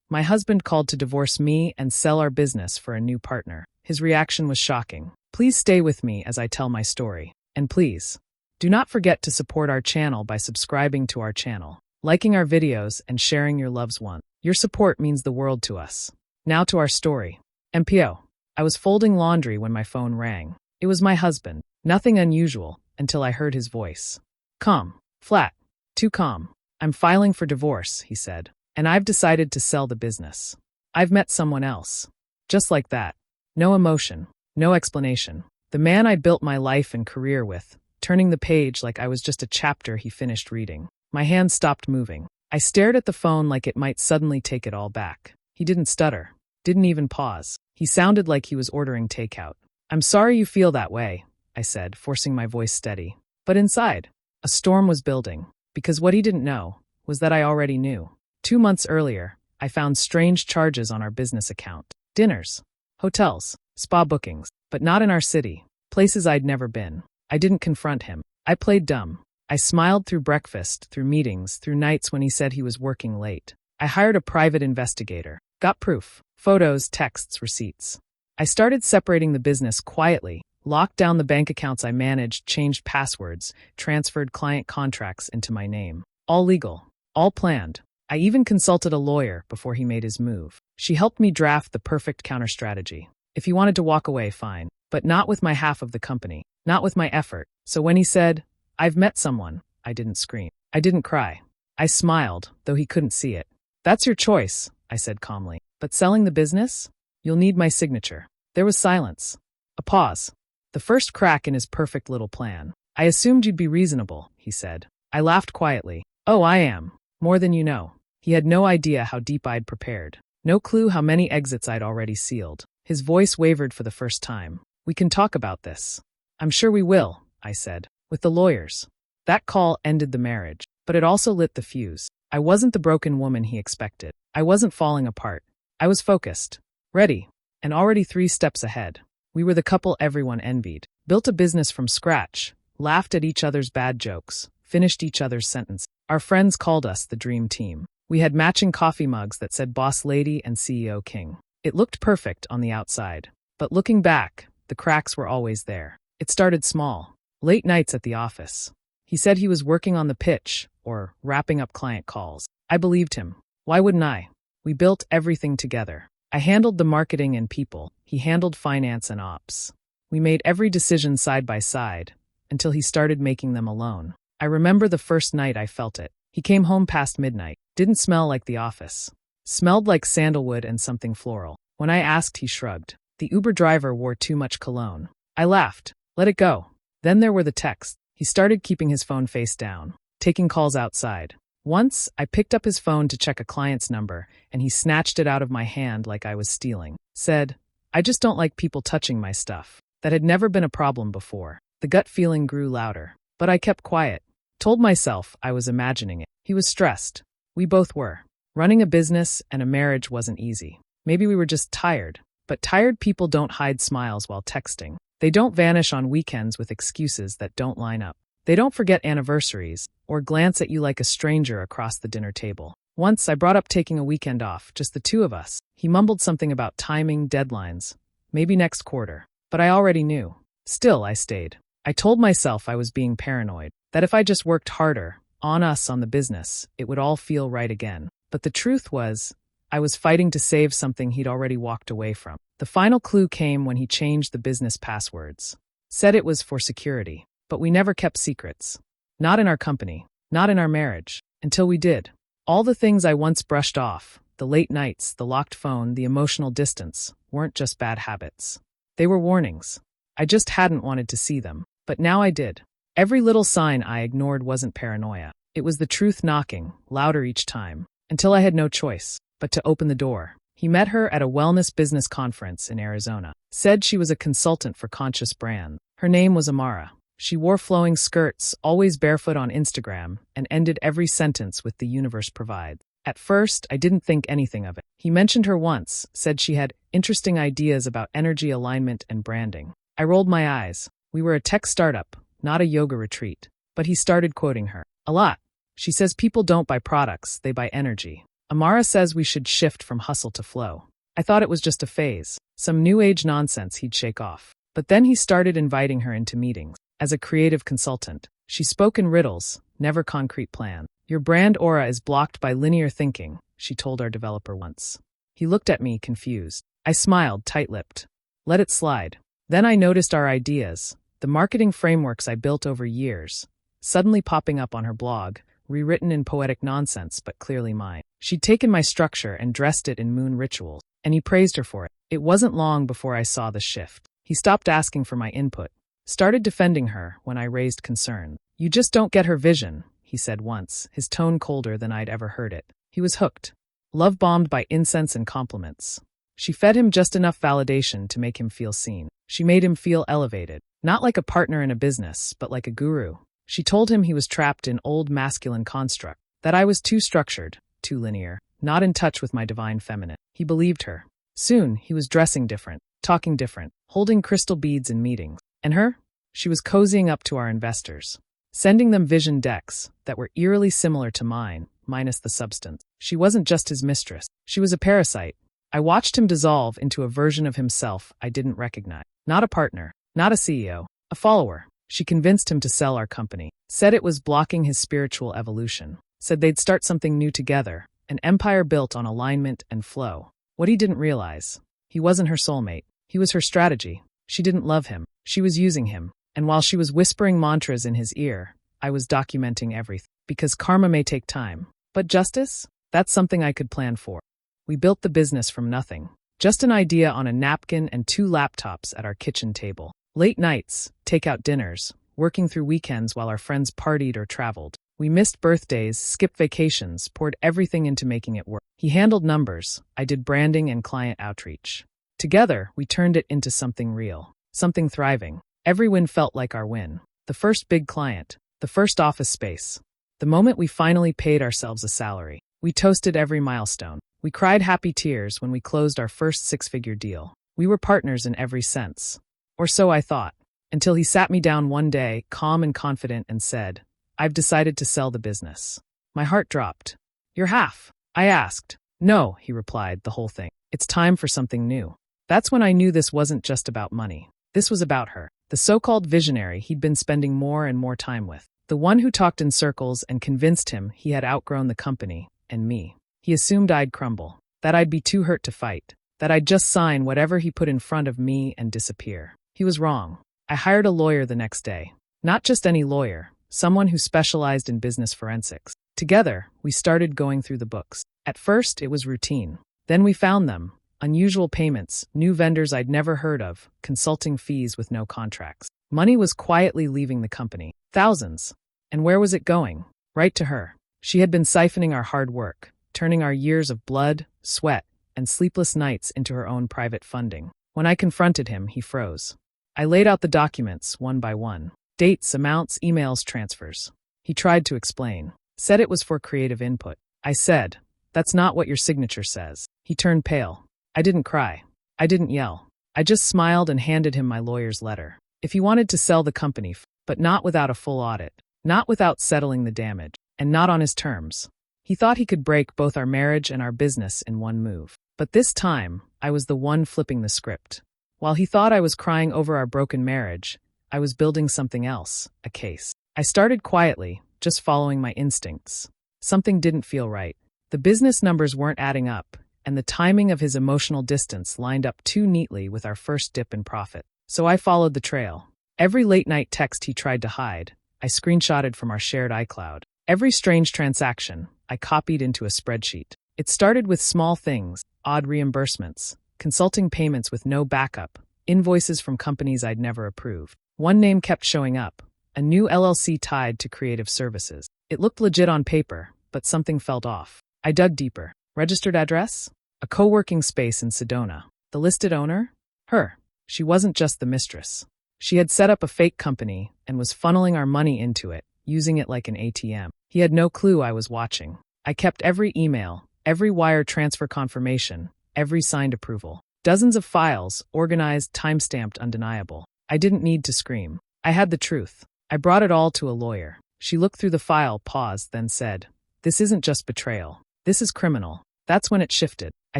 My husband called to divorce me and sell our business for a new partner. His reaction was shocking. Please stay with me as I tell my story. And please, do not forget to support our channel by subscribing to our channel, liking our videos, and sharing your loves one. Your support means the world to us. Now to our story. MPO. I was folding laundry when my phone rang. It was my husband. Nothing unusual until I heard his voice. Calm. Flat. Too calm. I'm filing for divorce, he said. And I've decided to sell the business. I've met someone else. Just like that. No emotion. No explanation. The man I built my life and career with, turning the page like I was just a chapter he finished reading. My hands stopped moving. I stared at the phone like it might suddenly take it all back. He didn't stutter. Didn't even pause. He sounded like he was ordering takeout. I'm sorry you feel that way, I said, forcing my voice steady. But inside, a storm was building. Because what he didn't know was that I already knew. 2 months earlier, I found strange charges on our business account. Dinners, hotels, spa bookings, but not in our city. Places I'd never been. I didn't confront him. I played dumb. I smiled through breakfast, through meetings, through nights when he said he was working late. I hired a private investigator. Got proof. Photos, texts, receipts. I started separating the business quietly, locked down the bank accounts I managed, changed passwords, transferred client contracts into my name. All legal. All planned. I even consulted a lawyer before he made his move. She helped me draft the perfect counter-strategy. If he wanted to walk away, fine. But not with my half of the company. Not with my effort. So when he said, I've met someone, I didn't scream. I didn't cry. I smiled, though he couldn't see it. That's your choice, I said calmly. But selling the business? You'll need my signature. There was silence. A pause. The first crack in his perfect little plan. I assumed you'd be reasonable, he said. I laughed quietly. Oh, I am. More than you know. He had no idea how deep I'd prepared. No clue how many exits I'd already sealed. His voice wavered for the first time. We can talk about this. I'm sure we will, I said. With the lawyers. That call ended the marriage, but it also lit the fuse. I wasn't the broken woman he expected. I wasn't falling apart. I was focused. Ready. And already 3 steps ahead. We were the couple everyone envied. Built a business from scratch. Laughed at each other's bad jokes. Finished each other's sentences. Our friends called us the dream team. We had matching coffee mugs that said Boss Lady and CEO King. It looked perfect on the outside. But looking back, the cracks were always there. It started small. Late nights at the office. He said he was working on the pitch, or wrapping up client calls. I believed him. Why wouldn't I? We built everything together. I handled the marketing and people. He handled finance and ops. We made every decision side by side, until he started making them alone. I remember the first night I felt it. He came home past midnight. Didn't smell like the office. Smelled like sandalwood and something floral. When I asked, he shrugged. The Uber driver wore too much cologne. I laughed. Let it go. Then there were the texts. He started keeping his phone face down, taking calls outside. Once, I picked up his phone to check a client's number, and he snatched it out of my hand like I was stealing. Said, I just don't like people touching my stuff. That had never been a problem before. The gut feeling grew louder. But I kept quiet. Told myself I was imagining it. He was stressed. We both were. Running a business and a marriage wasn't easy. Maybe we were just tired. But tired people don't hide smiles while texting. They don't vanish on weekends with excuses that don't line up. They don't forget anniversaries, or glance at you like a stranger across the dinner table. Once I brought up taking a weekend off, just the 2 of us. He mumbled something about timing, deadlines, maybe next quarter. But I already knew. Still, I stayed. I told myself I was being paranoid, that if I just worked harder, on the business, it would all feel right again. But the truth was, I was fighting to save something he'd already walked away from. The final clue came when he changed the business passwords. Said it was for security. But we never kept secrets. Not in our company. Not in our marriage. Until we did. All the things I once brushed off, the late nights, the locked phone, the emotional distance, weren't just bad habits. They were warnings. I just hadn't wanted to see them. But now I did. Every little sign I ignored wasn't paranoia. It was the truth knocking, louder each time. Until I had no choice but to open the door. He met her at a wellness business conference in Arizona. Said she was a consultant for conscious brands. Her name was Amara. She wore flowing skirts, always barefoot on Instagram, and ended every sentence with "the universe provides." At first, I didn't think anything of it. He mentioned her once, said she had interesting ideas about energy alignment and branding. I rolled my eyes. We were a tech startup, not a yoga retreat. But he started quoting her. A lot. She says people don't buy products, they buy energy. Amara says we should shift from hustle to flow. I thought it was just a phase, some new age nonsense he'd shake off. But then he started inviting her into meetings. As a creative consultant, she spoke in riddles, never concrete plan. Your brand aura is blocked by linear thinking, she told our developer once. He looked at me, confused. I smiled, tight-lipped. Let it slide. Then I noticed our ideas, the marketing frameworks I built over years, suddenly popping up on her blog, rewritten in poetic nonsense but clearly mine. She'd taken my structure and dressed it in moon rituals, and he praised her for it. It wasn't long before I saw the shift. He stopped asking for my input, started defending her when I raised concern. You just don't get her vision, he said once, his tone colder than I'd ever heard it. He was hooked, love-bombed by incense and compliments. She fed him just enough validation to make him feel seen. She made him feel elevated, not like a partner in a business, but like a guru. She told him he was trapped in old masculine construct, that I was too structured, too linear, not in touch with my divine feminine. He believed her. Soon, he was dressing different, talking different, holding crystal beads in meetings. And her? She was cozying up to our investors, sending them vision decks that were eerily similar to mine, minus the substance. She wasn't just his mistress. She was a parasite. I watched him dissolve into a version of himself I didn't recognize. Not a partner, not a CEO, a follower. She convinced him to sell our company, said it was blocking his spiritual evolution, said they'd start something new together, an empire built on alignment and flow. What he didn't realize, he wasn't her soulmate. He was her strategy. She didn't love him. She was using him. And while she was whispering mantras in his ear, I was documenting everything. Because karma may take time. But justice? That's something I could plan for. We built the business from nothing. Just an idea on a napkin and 2 laptops at our kitchen table. Late nights, takeout dinners, working through weekends while our friends partied or traveled. We missed birthdays, skipped vacations, poured everything into making it work. He handled numbers. I did branding and client outreach. Together, we turned it into something real, something thriving. Every win felt like our win. The first big client, the first office space. The moment we finally paid ourselves a salary. We toasted every milestone. We cried happy tears when we closed our first 6-figure deal. We were partners in every sense. Or so I thought. Until he sat me down one day, calm and confident, and said, I've decided to sell the business. My heart dropped. You're half? I asked. No, he replied, the whole thing. It's time for something new. That's when I knew this wasn't just about money. This was about her, the so-called visionary he'd been spending more and more time with, the one who talked in circles and convinced him he had outgrown the company, and me. He assumed I'd crumble, that I'd be too hurt to fight, that I'd just sign whatever he put in front of me and disappear. He was wrong. I hired a lawyer the next day. Not just any lawyer, someone who specialized in business forensics. Together, we started going through the books. At first, it was routine. Then we found them. Unusual payments, new vendors I'd never heard of, consulting fees with no contracts. Money was quietly leaving the company. Thousands. And where was it going? Right to her. She had been siphoning our hard work, turning our years of blood, sweat, and sleepless nights into her own private funding. When I confronted him, he froze. I laid out the documents, one by one. Dates, amounts, emails, transfers. He tried to explain. Said it was for creative input. I said, that's not what your signature says. He turned pale. I didn't cry. I didn't yell. I just smiled and handed him my lawyer's letter. If he wanted to sell the company, but not without a full audit, not without settling the damage, and not on his terms. He thought he could break both our marriage and our business in one move. But this time, I was the one flipping the script. While he thought I was crying over our broken marriage, I was building something else, a case. I started quietly, just following my instincts. Something didn't feel right. The business numbers weren't adding up, and the timing of his emotional distance lined up too neatly with our first dip in profit. So I followed the trail. Every late-night text he tried to hide, I screenshotted from our shared iCloud. Every strange transaction, I copied into a spreadsheet. It started with small things, odd reimbursements, consulting payments with no backup, invoices from companies I'd never approved. One name kept showing up, a new LLC tied to creative services. It looked legit on paper, but something felt off. I dug deeper. Registered address? A co-working space in Sedona. The listed owner? Her. She wasn't just the mistress. She had set up a fake company and was funneling our money into it, using it like an ATM. He had no clue I was watching. I kept every email, every wire transfer confirmation, every signed approval. Dozens of files, organized, time-stamped, undeniable. I didn't need to scream. I had the truth. I brought it all to a lawyer. She looked through the file, paused, then said, "This isn't just betrayal. This is criminal. That's when it shifted. I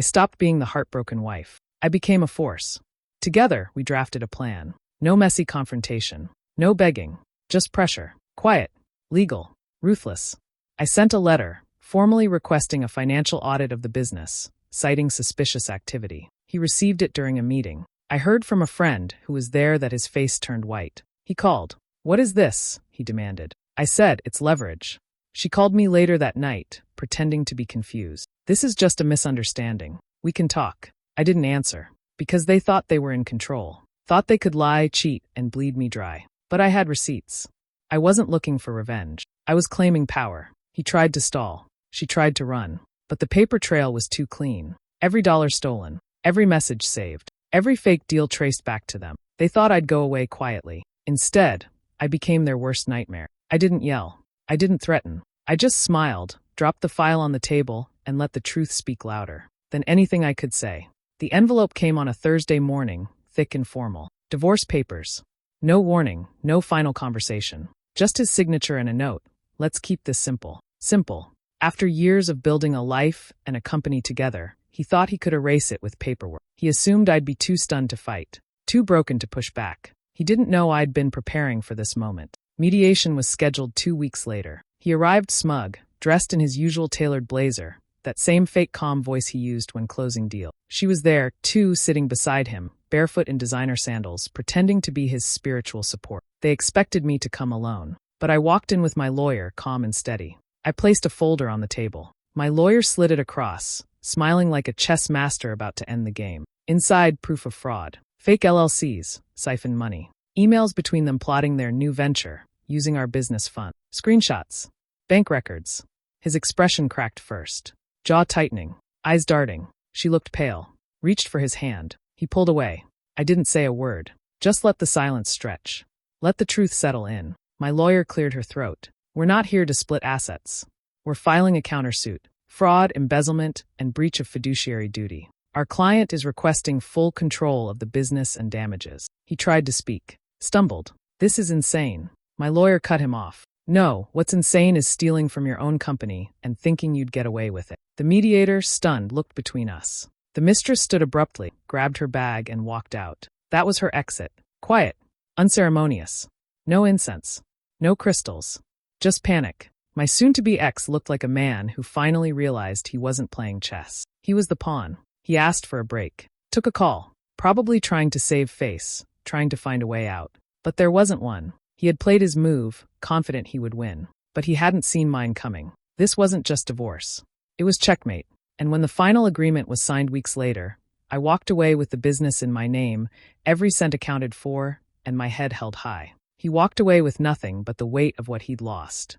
stopped being the heartbroken wife. I became a force. Together, we drafted a plan. No messy confrontation. No begging. Just pressure. Quiet. Legal. Ruthless. I sent a letter, formally requesting a financial audit of the business, citing suspicious activity. He received it during a meeting. I heard from a friend who was there that his face turned white. He called. "What is this?" he demanded. I said, "It's leverage." She called me later that night, pretending to be confused. "This is just a misunderstanding. We can talk." I didn't answer, because they thought they were in control. Thought they could lie, cheat, and bleed me dry. But I had receipts. I wasn't looking for revenge. I was claiming power. He tried to stall. She tried to run. But the paper trail was too clean. Every dollar stolen. Every message saved. Every fake deal traced back to them. They thought I'd go away quietly. Instead, I became their worst nightmare. I didn't yell. I didn't threaten. I just smiled, dropped the file on the table, and let the truth speak louder than anything I could say. The envelope came on a Thursday morning, thick and formal. Divorce papers. No warning, no final conversation. Just his signature and a note. "Let's keep this simple." Simple. After years of building a life and a company together, he thought he could erase it with paperwork. He assumed I'd be too stunned to fight, too broken to push back. He didn't know I'd been preparing for this moment. Mediation was scheduled 2 weeks later. He arrived smug, dressed in his usual tailored blazer, that same fake calm voice he used when closing deal. She was there, too, sitting beside him, barefoot in designer sandals, pretending to be his spiritual support. They expected me to come alone, but I walked in with my lawyer, calm and steady. I placed a folder on the table. My lawyer slid it across, smiling like a chess master about to end the game. Inside, proof of fraud. Fake LLCs, siphon money. Emails between them plotting their new venture, using our business fund. Screenshots. Bank records. His expression cracked first. Jaw tightening. Eyes darting. She looked pale. Reached for his hand. He pulled away. I didn't say a word. Just let the silence stretch. Let the truth settle in. My lawyer cleared her throat. "We're not here to split assets. We're filing a countersuit. Fraud, embezzlement, and breach of fiduciary duty. Our client is requesting full control of the business and damages." He tried to speak. Stumbled. "This is insane." My lawyer cut him off. "No, what's insane is stealing from your own company and thinking you'd get away with it." The mediator, stunned, looked between us. The mistress stood abruptly, grabbed her bag, and walked out. That was her exit. Quiet. Unceremonious. No incense. No crystals. Just panic. My soon-to-be ex looked like a man who finally realized he wasn't playing chess. He was the pawn. He asked for a break. Took a call. Probably trying to save face, trying to find a way out. But there wasn't one. He had played his move, confident he would win. But he hadn't seen mine coming. This wasn't just divorce. It was checkmate. And when the final agreement was signed weeks later, I walked away with the business in my name, every cent accounted for, and my head held high. He walked away with nothing but the weight of what he'd lost.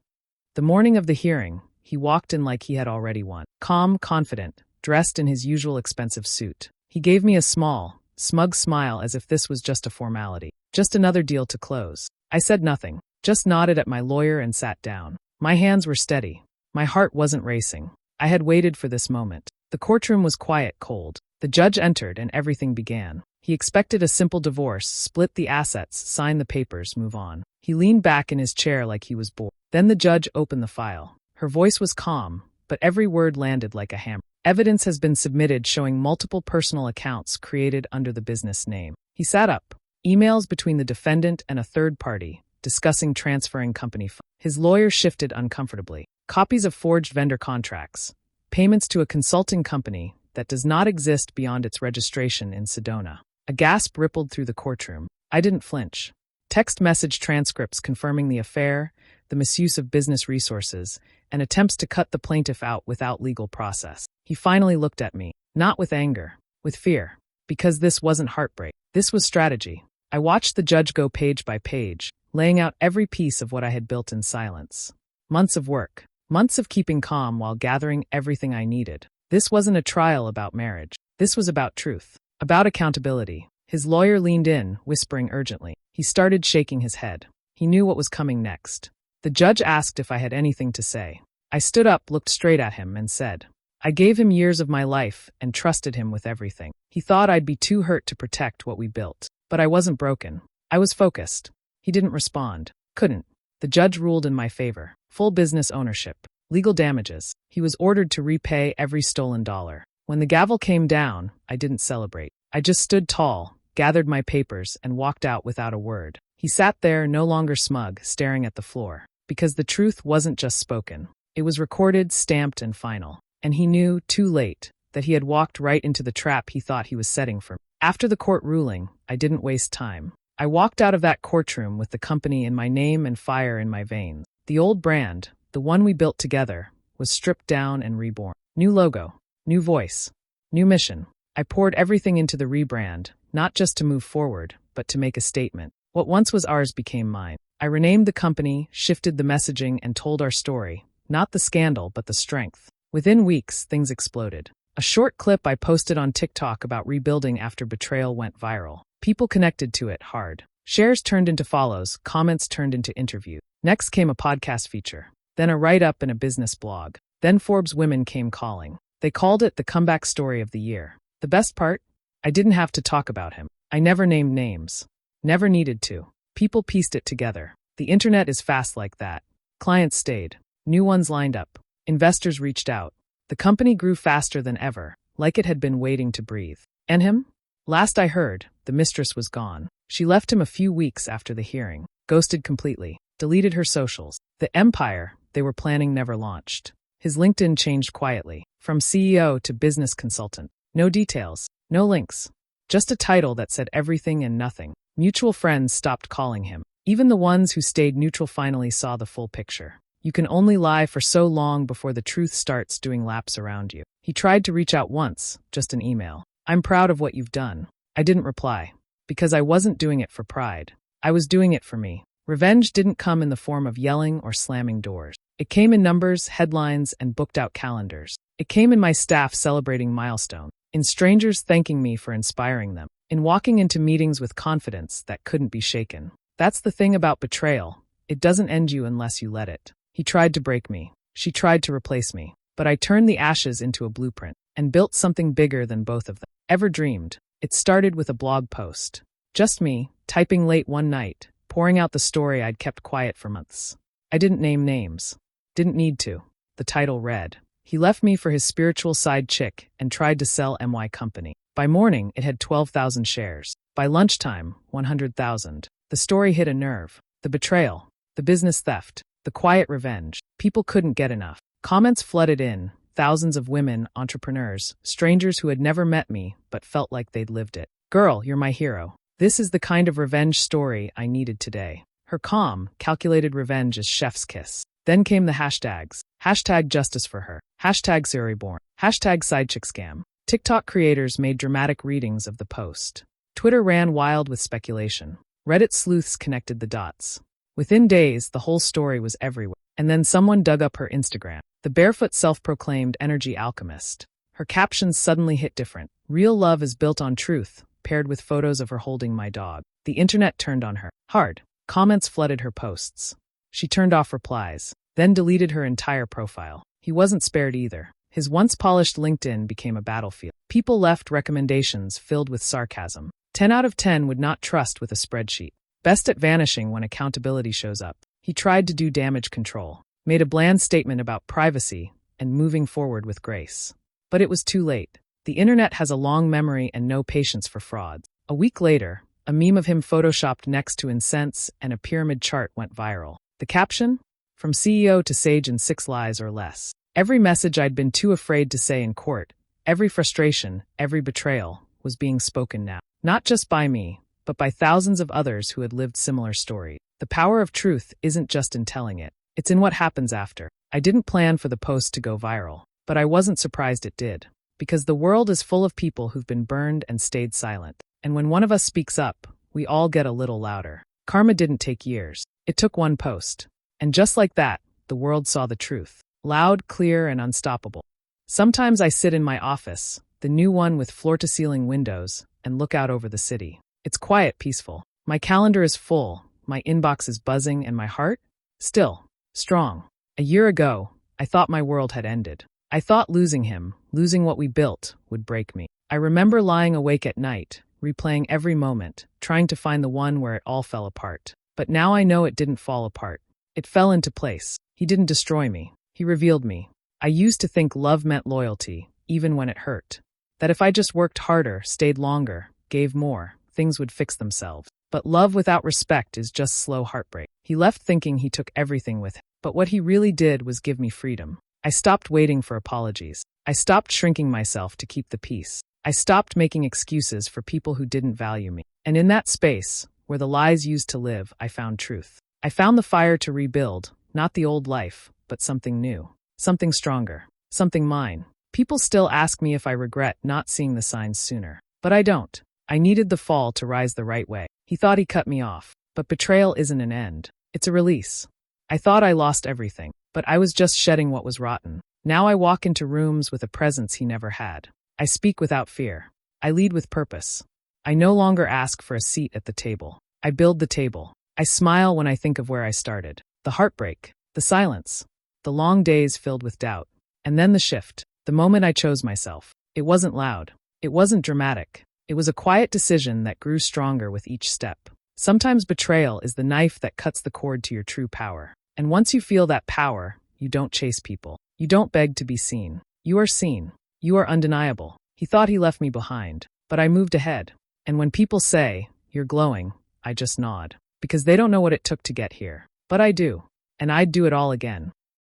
The morning of the hearing, he walked in like he had already won. Calm, confident, dressed in his usual expensive suit. He gave me a small, smug smile as if this was just a formality. Just another deal to close. I said nothing, just nodded at my lawyer and sat down. My hands were steady. My heart wasn't racing. I had waited for this moment. The courtroom was quiet, cold. The judge entered and everything began. He expected a simple divorce, split the assets, sign the papers, move on. He leaned back in his chair like he was bored. Then the judge opened the file. Her voice was calm, but every word landed like a hammer. Evidence has been submitted showing multiple personal accounts created under the business name. He sat up. Emails between the defendant and a third party, discussing transferring company funds. His lawyer shifted uncomfortably. Copies of forged vendor contracts. Payments to a consulting company that does not exist beyond its registration in Sedona. A gasp rippled through the courtroom. I didn't flinch. Text message transcripts confirming the affair, the misuse of business resources, and attempts to cut the plaintiff out without legal process. He finally looked at me, not with anger, with fear. Because this wasn't heartbreak. This was strategy. I watched the judge go page by page, laying out every piece of what I had built in silence. Months of work. Months of keeping calm while gathering everything I needed. This wasn't a trial about marriage. This was about truth. About accountability. His lawyer leaned in, whispering urgently. He started shaking his head. He knew what was coming next. The judge asked if I had anything to say. I stood up, looked straight at him, and said, I gave him years of my life and trusted him with everything. He thought I'd be too hurt to protect what we built. But I wasn't broken. I was focused. He didn't respond. Couldn't. The judge ruled in my favor. Full business ownership. Legal damages. He was ordered to repay every stolen dollar. When the gavel came down, I didn't celebrate. I just stood tall, gathered my papers, and walked out without a word. He sat there, no longer smug, staring at the floor. Because the truth wasn't just spoken. It was recorded, stamped, and final. And he knew, too late, that he had walked right into the trap he thought he was setting for me. After the court ruling, I didn't waste time. I walked out of that courtroom with the company in my name and fire in my veins. The old brand, the one we built together, was stripped down and reborn. New logo, new voice, new mission. I poured everything into the rebrand, not just to move forward, but to make a statement. What once was ours became mine. I renamed the company, shifted the messaging, and told our story. Not the scandal, but the strength. Within weeks, things exploded. A short clip I posted on TikTok about rebuilding after betrayal went viral. People connected to it hard. Shares turned into follows, comments turned into interviews. Next came a podcast feature. Then a write-up in a business blog. Then Forbes Women came calling. They called it the comeback story of the year. The best part? I didn't have to talk about him. I never named names. Never needed to. People pieced it together. The internet is fast like that. Clients stayed. New ones lined up. Investors reached out. The company grew faster than ever, like it had been waiting to breathe. And him? Last I heard, the mistress was gone. She left him a few weeks after the hearing, ghosted completely, deleted her socials. The empire they were planning never launched. His LinkedIn changed quietly, from CEO to business consultant. No details, no links. Just a title that said everything and nothing. Mutual friends stopped calling him. Even the ones who stayed neutral finally saw the full picture. You can only lie for so long before the truth starts doing laps around you. He tried to reach out once, just an email. I'm proud of what you've done. I didn't reply. Because I wasn't doing it for pride. I was doing it for me. Revenge didn't come in the form of yelling or slamming doors. It came in numbers, headlines, and booked-out calendars. It came in my staff celebrating milestones. In strangers thanking me for inspiring them. In walking into meetings with confidence that couldn't be shaken. That's the thing about betrayal. It doesn't end you unless you let it. He tried to break me. She tried to replace me. But I turned the ashes into a blueprint and built something bigger than both of them ever dreamed. It started with a blog post. Just me, typing late one night, pouring out the story I'd kept quiet for months. I didn't name names. Didn't need to. The title read, "He left me for his spiritual side chick and tried to sell my company." By morning, it had 12,000 shares. By lunchtime, 100,000. The story hit a nerve. The betrayal. The business theft. The quiet revenge. People couldn't get enough. Comments flooded in. Thousands of women, entrepreneurs, strangers who had never met me but felt like they'd lived it. "Girl, you're my hero. This is the kind of revenge story I needed today." Her calm, calculated revenge is chef's kiss. Then came the hashtags. Hashtag justice for her. Hashtag Reborn. Hashtag sidechick scam. TikTok creators made dramatic readings of the post. Twitter ran wild with speculation. Reddit sleuths connected the dots. Within days, the whole story was everywhere. And then someone dug up her Instagram. The barefoot self-proclaimed energy alchemist. Her captions suddenly hit different. "Real love is built on truth," paired with photos of her holding my dog. The internet turned on her. Hard. Comments flooded her posts. She turned off replies, then deleted her entire profile. He wasn't spared either. His once polished LinkedIn became a battlefield. People left recommendations filled with sarcasm. 10 out of 10 would not trust with a spreadsheet. Best at vanishing when accountability shows up. He tried to do damage control, made a bland statement about privacy, and moving forward with grace. But it was too late. The internet has a long memory and no patience for frauds. A week later, a meme of him photoshopped next to incense and a pyramid chart went viral. The caption? "From CEO to sage in 6 lies or less." Every message I'd been too afraid to say in court, every frustration, every betrayal, was being spoken now. Not just by me, but by thousands of others who had lived similar stories. The power of truth isn't just in telling it, it's in what happens after. I didn't plan for the post to go viral, but I wasn't surprised it did. Because the world is full of people who've been burned and stayed silent. And when one of us speaks up, we all get a little louder. Karma didn't take years. It took one post. And just like that, the world saw the truth. Loud, clear, and unstoppable. Sometimes I sit in my office, the new one with floor-to-ceiling windows, and look out over the city. It's quiet, peaceful. My calendar is full, my inbox is buzzing, and my heart? Still. Strong. A year ago, I thought my world had ended. I thought losing him, losing what we built, would break me. I remember lying awake at night, replaying every moment, trying to find the one where it all fell apart. But now I know it didn't fall apart. It fell into place. He didn't destroy me. He revealed me. I used to think love meant loyalty, even when it hurt. That if I just worked harder, stayed longer, gave more, things would fix themselves. But love without respect is just slow heartbreak. He left thinking he took everything with him. But what he really did was give me freedom. I stopped waiting for apologies. I stopped shrinking myself to keep the peace. I stopped making excuses for people who didn't value me. And in that space, where the lies used to live, I found truth. I found the fire to rebuild, not the old life, but something new. Something stronger. Something mine. People still ask me if I regret not seeing the signs sooner. But I don't. I needed the fall to rise the right way. He thought he cut me off. But betrayal isn't an end. It's a release. I thought I lost everything, but I was just shedding what was rotten. Now I walk into rooms with a presence he never had. I speak without fear. I lead with purpose. I no longer ask for a seat at the table. I build the table. I smile when I think of where I started. The heartbreak. The silence. The long days filled with doubt. And then the shift. The moment I chose myself. It wasn't loud. It wasn't dramatic. It was a quiet decision that grew stronger with each step. Sometimes betrayal is the knife that cuts the cord to your true power. And once you feel that power, you don't chase people. You don't beg to be seen. You are seen. You are undeniable. He thought he left me behind, but I moved ahead. And when people say, "You're glowing," I just nod. Because they don't know what it took to get here. But I do. And I'd do it all again.